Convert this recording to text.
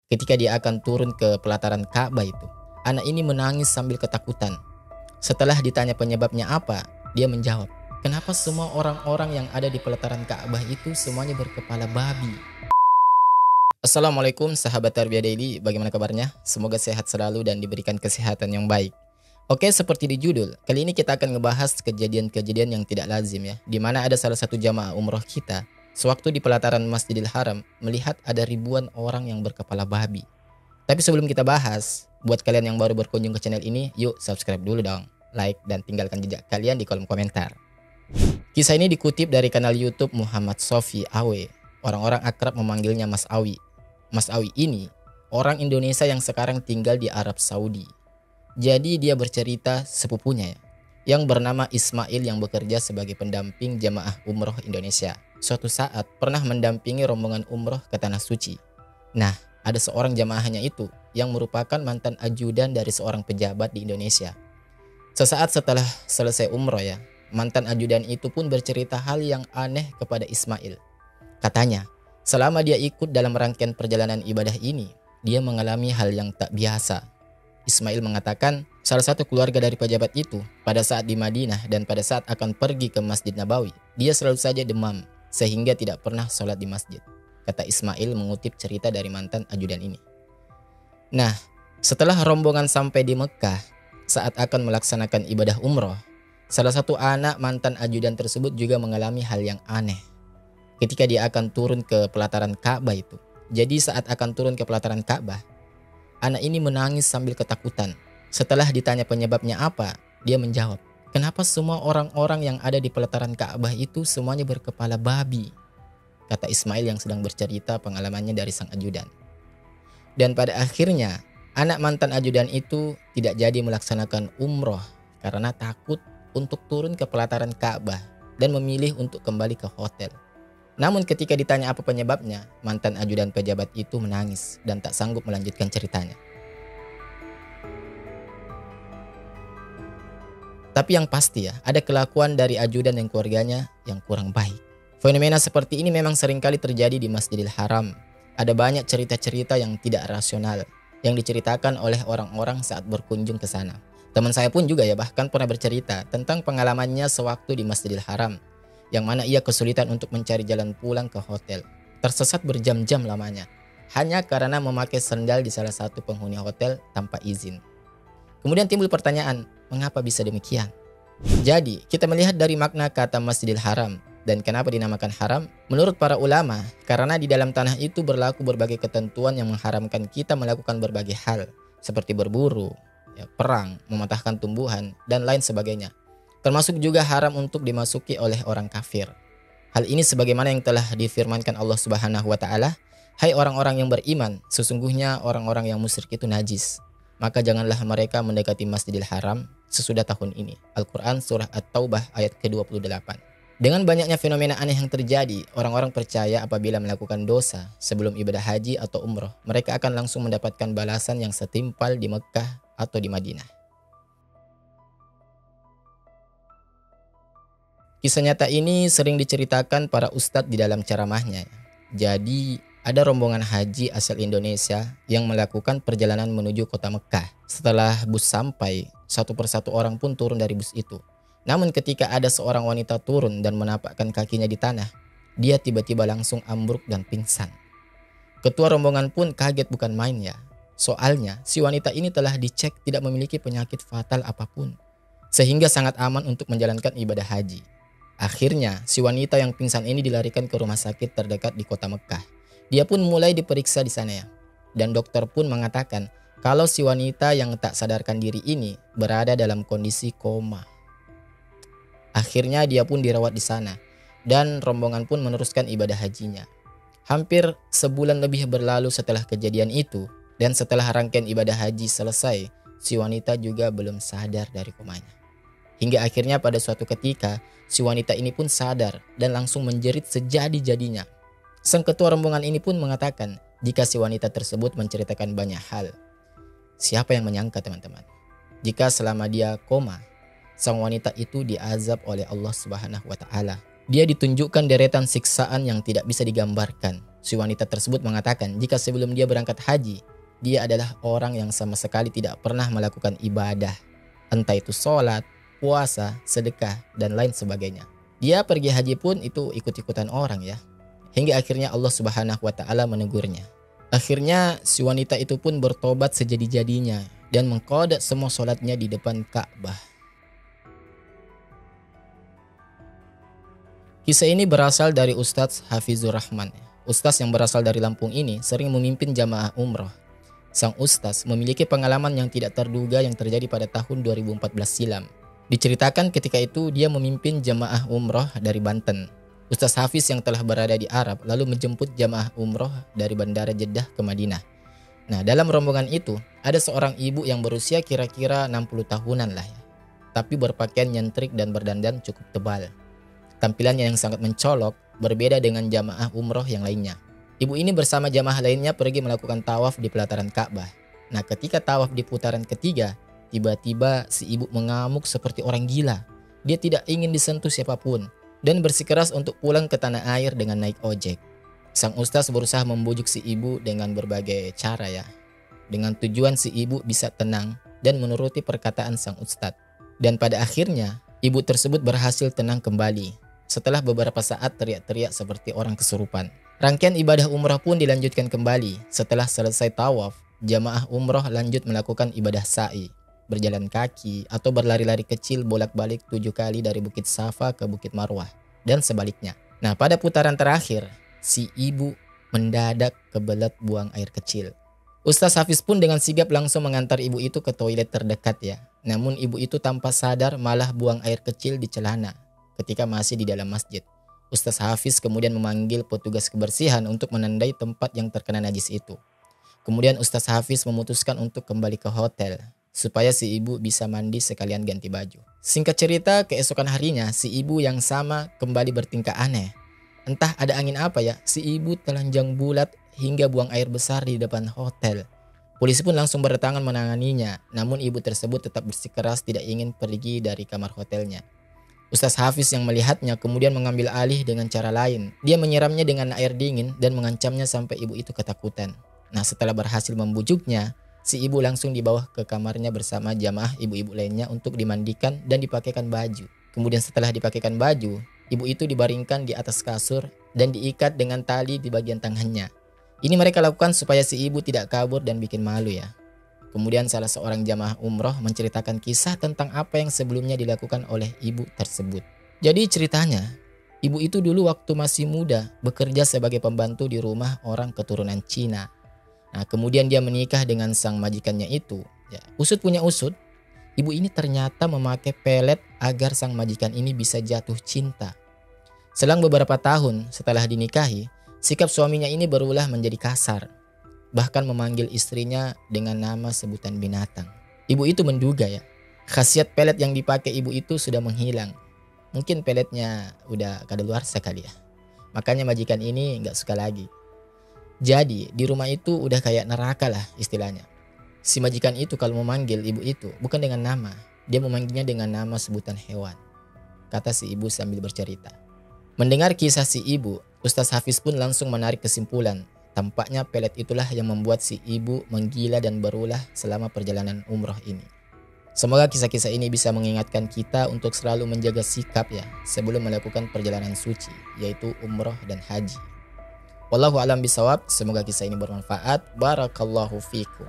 ketika dia akan turun ke pelataran Ka'bah itu. Anak ini menangis sambil ketakutan. Setelah ditanya penyebabnya apa, dia menjawab, "Kenapa semua orang-orang yang ada di pelataran Ka'bah itu semuanya berkepala babi?" Assalamualaikum sahabat Tarbiyah Daily, bagaimana kabarnya? Semoga sehat selalu dan diberikan kesehatan yang baik. Oke, seperti di judul, kali ini kita akan ngebahas kejadian-kejadian yang tidak lazim ya, di mana ada salah satu jamaah umroh kita, sewaktu di pelataran Masjidil Haram, melihat ada ribuan orang yang berkepala babi. Tapi sebelum kita bahas, buat kalian yang baru berkunjung ke channel ini, yuk subscribe dulu dong, like dan tinggalkan jejak kalian di kolom komentar. Kisah ini dikutip dari kanal YouTube Muhammad Sofi Awe, orang-orang akrab memanggilnya Mas Awi. Mas Awi ini orang Indonesia yang sekarang tinggal di Arab Saudi. Jadi dia bercerita sepupunya ya, yang bernama Ismail yang bekerja sebagai pendamping jamaah umroh Indonesia. Suatu saat pernah mendampingi rombongan umroh ke Tanah Suci. Nah, ada seorang jamaahnya itu yang merupakan mantan ajudan dari seorang pejabat di Indonesia. Sesaat setelah selesai umroh ya, mantan ajudan itu pun bercerita hal yang aneh kepada Ismail. Katanya, selama dia ikut dalam rangkaian perjalanan ibadah ini, dia mengalami hal yang tak biasa. Ismail mengatakan, salah satu keluarga dari pejabat itu, pada saat di Madinah dan pada saat akan pergi ke Masjid Nabawi, dia selalu saja demam, sehingga tidak pernah sholat di masjid. Kata Ismail mengutip cerita dari mantan ajudan ini. Nah, setelah rombongan sampai di Mekah, saat akan melaksanakan ibadah umroh, salah satu anak mantan ajudan tersebut juga mengalami hal yang aneh ketika dia akan turun ke pelataran Ka'bah itu. Jadi saat akan turun ke pelataran Ka'bah, anak ini menangis sambil ketakutan. Setelah ditanya penyebabnya apa, dia menjawab, "Kenapa semua orang-orang yang ada di pelataran Ka'bah itu semuanya berkepala babi?" Kata Ismail yang sedang bercerita pengalamannya dari sang ajudan. Dan pada akhirnya, anak mantan ajudan itu tidak jadi melaksanakan umroh karena takut untuk turun ke pelataran Ka'bah dan memilih untuk kembali ke hotel. Namun ketika ditanya apa penyebabnya, mantan ajudan pejabat itu menangis dan tak sanggup melanjutkan ceritanya. Tapi yang pasti ya, ada kelakuan dari ajudan dan keluarganya yang kurang baik. Fenomena seperti ini memang seringkali terjadi di Masjidil Haram. Ada banyak cerita-cerita yang tidak rasional yang diceritakan oleh orang-orang saat berkunjung ke sana. Teman saya pun juga ya bahkan pernah bercerita tentang pengalamannya sewaktu di Masjidil Haram, yang mana ia kesulitan untuk mencari jalan pulang ke hotel. Tersesat berjam-jam lamanya, hanya karena memakai sandal di salah satu penghuni hotel tanpa izin. Kemudian timbul pertanyaan, mengapa bisa demikian? Jadi, kita melihat dari makna kata Masjidil Haram, dan kenapa dinamakan haram? Menurut para ulama, karena di dalam tanah itu berlaku berbagai ketentuan yang mengharamkan kita melakukan berbagai hal, seperti berburu, perang, mematahkan tumbuhan, dan lain sebagainya. Termasuk juga haram untuk dimasuki oleh orang kafir. Hal ini sebagaimana yang telah difirmankan Allah Subhanahu wa taala, "Hai orang-orang yang beriman, sesungguhnya orang-orang yang musyrik itu najis. Maka janganlah mereka mendekati Masjidil Haram sesudah tahun ini." Al-Quran Surah At-Taubah ayat ke-28. Dengan banyaknya fenomena aneh yang terjadi, orang-orang percaya apabila melakukan dosa sebelum ibadah haji atau umroh, mereka akan langsung mendapatkan balasan yang setimpal di Mekah atau di Madinah. Kisah nyata ini sering diceritakan para ustadz di dalam ceramahnya. Jadi, ada rombongan haji asal Indonesia yang melakukan perjalanan menuju kota Mekah. Setelah bus sampai, satu persatu orang pun turun dari bus itu. Namun ketika ada seorang wanita turun dan menapakkan kakinya di tanah, dia tiba-tiba langsung ambruk dan pingsan. Ketua rombongan pun kaget bukan main ya. Soalnya, si wanita ini telah dicek tidak memiliki penyakit fatal apapun, sehingga sangat aman untuk menjalankan ibadah haji. Akhirnya, si wanita yang pingsan ini dilarikan ke rumah sakit terdekat di kota Mekah. Dia pun mulai diperiksa di sana ya. Dan dokter pun mengatakan kalau si wanita yang tak sadarkan diri ini berada dalam kondisi koma. Akhirnya dia pun dirawat di sana dan rombongan pun meneruskan ibadah hajinya. Hampir sebulan lebih berlalu setelah kejadian itu, dan setelah rangkaian ibadah haji selesai, si wanita juga belum sadar dari komanya. Hingga akhirnya pada suatu ketika, si wanita ini pun sadar dan langsung menjerit sejadi-jadinya. Sang ketua rombongan ini pun mengatakan jika si wanita tersebut menceritakan banyak hal. Siapa yang menyangka teman-teman? Jika selama dia koma, sang wanita itu diazab oleh Allah Subhanahu wa taala Dia ditunjukkan deretan siksaan yang tidak bisa digambarkan. Si wanita tersebut mengatakan jika sebelum dia berangkat haji, dia adalah orang yang sama sekali tidak pernah melakukan ibadah, entah itu sholat, puasa, sedekah, dan lain sebagainya. Dia pergi haji pun itu ikut-ikutan orang ya. Hingga akhirnya Allah Subhanahu wa Ta'ala menegurnya. Akhirnya si wanita itu pun bertobat sejadi-jadinya dan mengqada semua sholatnya di depan Ka'bah. Kisah ini berasal dari Ustadz Hafizur Rahman. Ustadz yang berasal dari Lampung ini sering memimpin jamaah umroh. Sang Ustadz memiliki pengalaman yang tidak terduga yang terjadi pada tahun 2014 silam. Diceritakan ketika itu dia memimpin jamaah umroh dari Banten. Ustadz Hafiz yang telah berada di Arab lalu menjemput jamaah umroh dari Bandara Jeddah ke Madinah. Nah, dalam rombongan itu ada seorang ibu yang berusia kira-kira 60 tahunan lah ya. Tapi berpakaian nyentrik dan berdandan cukup tebal. Tampilannya yang sangat mencolok berbeda dengan jamaah umroh yang lainnya. Ibu ini bersama jamaah lainnya pergi melakukan tawaf di pelataran Ka'bah. Nah, ketika tawaf di putaran ketiga, tiba-tiba si ibu mengamuk seperti orang gila. Dia tidak ingin disentuh siapapun dan bersikeras untuk pulang ke tanah air dengan naik ojek. Sang ustaz berusaha membujuk si ibu dengan berbagai cara ya. Dengan tujuan si ibu bisa tenang dan menuruti perkataan sang ustaz. Dan pada akhirnya, ibu tersebut berhasil tenang kembali setelah beberapa saat teriak-teriak seperti orang kesurupan. Rangkaian ibadah umrah pun dilanjutkan kembali. Setelah selesai tawaf, jamaah umrah lanjut melakukan ibadah sa'i, berjalan kaki atau berlari-lari kecil bolak-balik 7 kali dari Bukit Safa ke Bukit Marwah dan sebaliknya. Nah, pada putaran terakhir, si ibu mendadak kebelet buang air kecil. Ustaz Hafiz pun dengan sigap langsung mengantar ibu itu ke toilet terdekat ya. Namun ibu itu tanpa sadar malah buang air kecil di celana ketika masih di dalam masjid. Ustaz Hafiz kemudian memanggil petugas kebersihan untuk menandai tempat yang terkena najis itu. Kemudian Ustaz Hafiz memutuskan untuk kembali ke hotel supaya si ibu bisa mandi sekalian ganti baju. Singkat cerita, keesokan harinya si ibu yang sama kembali bertingkah aneh. Entah ada angin apa ya, si ibu telanjang bulat hingga buang air besar di depan hotel. Polisi pun langsung berdatangan menanganinya, namun ibu tersebut tetap bersikeras tidak ingin pergi dari kamar hotelnya. Ustaz Hafiz yang melihatnya kemudian mengambil alih dengan cara lain. Dia menyiramnya dengan air dingin dan mengancamnya sampai ibu itu ketakutan. Nah, setelah berhasil membujuknya, si ibu langsung dibawa ke kamarnya bersama jamaah ibu-ibu lainnya untuk dimandikan dan dipakaikan baju. Kemudian setelah dipakaikan baju, ibu itu dibaringkan di atas kasur dan diikat dengan tali di bagian tangannya. Ini mereka lakukan supaya si ibu tidak kabur dan bikin malu ya. Kemudian salah seorang jamaah umroh menceritakan kisah tentang apa yang sebelumnya dilakukan oleh ibu tersebut. Jadi ceritanya, ibu itu dulu waktu masih muda bekerja sebagai pembantu di rumah orang keturunan Cina. Nah, kemudian dia menikah dengan sang majikannya itu. Ya, usut punya usut, ibu ini ternyata memakai pelet agar sang majikan ini bisa jatuh cinta. Selang beberapa tahun setelah dinikahi, sikap suaminya ini berulah menjadi kasar. Bahkan memanggil istrinya dengan nama sebutan binatang. Ibu itu menduga ya, khasiat pelet yang dipakai ibu itu sudah menghilang. Mungkin peletnya udah kadaluarsa kali ya. Makanya majikan ini gak suka lagi. Jadi di rumah itu udah kayak neraka lah istilahnya. Si majikan itu kalau memanggil ibu itu bukan dengan nama, dia memanggilnya dengan nama sebutan hewan, kata si ibu sambil bercerita. Mendengar kisah si ibu, Ustaz Hafiz pun langsung menarik kesimpulan. Tampaknya pelet itulah yang membuat si ibu menggila dan berulah selama perjalanan umroh ini. Semoga kisah-kisah ini bisa mengingatkan kita untuk selalu menjaga sikap ya sebelum melakukan perjalanan suci, yaitu umroh dan haji. Wallahu a'lam bishawab. Semoga kisah ini bermanfaat. Barakallahu fikum.